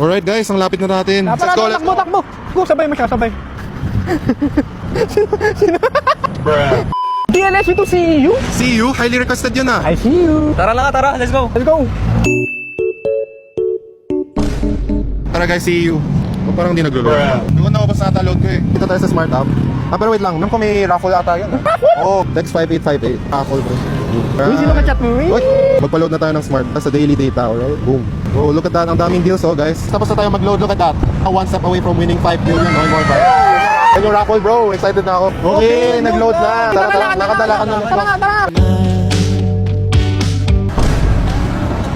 Alright guys, ang lapit na natin. Let's go, let's go. Takbo. Go, sabay mo siya, sabay. Sino? DLS to see you. See you, highly requested yun ah. I see you. Tara na nga, tara. Let's go. Let's go. Tara guys, see you. O, parang hindi naglo-load. Doon na mabas nata load ko eh. Dito tayo sa Smart App. Pero wait lang, nung kung may raffle ata yun. Oo, text 5858. Raffle bro. Uy, sino ka chat mo? Uy, magpa-load na tayo ng Smart sa daily data, alright? Boom. Oh, look at that, ang daming deals oh guys. Tapos na tayo mag-load, look at that. One step away from winning 5 million or more buy. Yan yung raffle bro, excited na ako. Okay, nag-load na. Tara, nakadala ka na. Tara.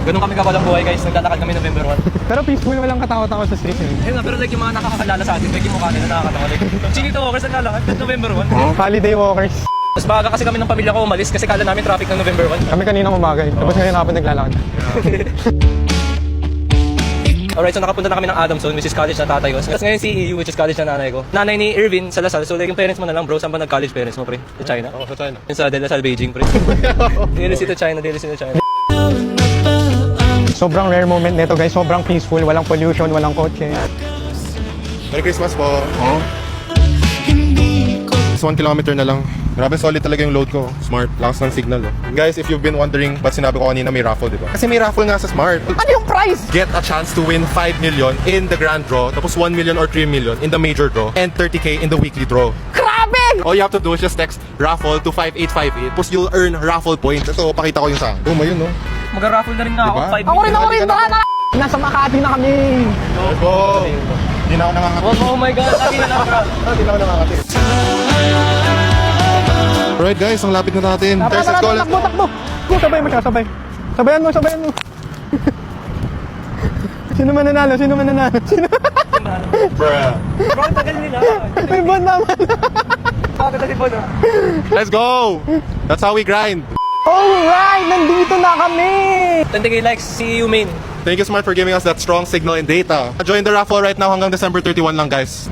Ganun kami kawalang buhay guys. Naglalakad kami November 1. Pero peaceful, walang katawa-tawa sa street. Ayun nga, pero like yung mga nakakakalala sa atin, like yung mukha nila nakakatawa. Like, sino ito walkers naglalakad? November 1. Holiday walkers. Mas baga kasi kami ng pamilya ko umalis kasi kala namin traffic ng November 1. Kami kaninang umaga. Tapos ngayon hapon naglalakad. Alright, so nakapunta na kami ng Adamson, which is college na tatay ko. Tapos ngayon CEU, which is college na nanay ko. Nanay ni Irvin sa Lasal. So like yung parents mo na lang bro, saan ba nag-college parents mo pre? Sa China? Oo, sa China. Yung sa De La Salle, Beijing pre. DLC to China, DLC to China. Sobrang rare moment nito guys. Sobrang peaceful. Walang pollution, walang kotse. Merry Christmas po. Oh. It's 1 kilometer na lang. Grabe solid talaga yung load ko. Smart. Lakas ng signal. Oh. Guys, if you've been wondering, ba't sinabi ko kanina may raffle, di ba? Kasi may raffle nga sa Smart. Ano yung price? Get a chance to win 5 million in the grand draw, tapos 1 million or 3 million in the major draw, and 30k in the weekly draw. Grabe! All you have to do is just text raffle to 5858, tapos you'll earn raffle points. Ito, pakita ko yung sa akin. Ayun, no? Mag-raffle na rin nga ako, Diba? 5 Ako rin, million. tara. Nasa Makati na kami. Let's go! Hindi na ako nangangati. Oh my god, sabi na lang. Hindi na ako nangangati. Alright guys, ang lapit na natin. Let's go, let's go. Takbo. Go, sabay mo siya, sabay. Sabayan mo. Sino man nanalo? Sino? Bro, ang tagal nila. May bon naman. Bakit na si Bono? Let's go! That's how we grind. Alright, nandito na kami. 10k likes, CEU main. Thank you Smart for giving us that strong signal and data. Join the raffle right now hanggang December 31 lang guys.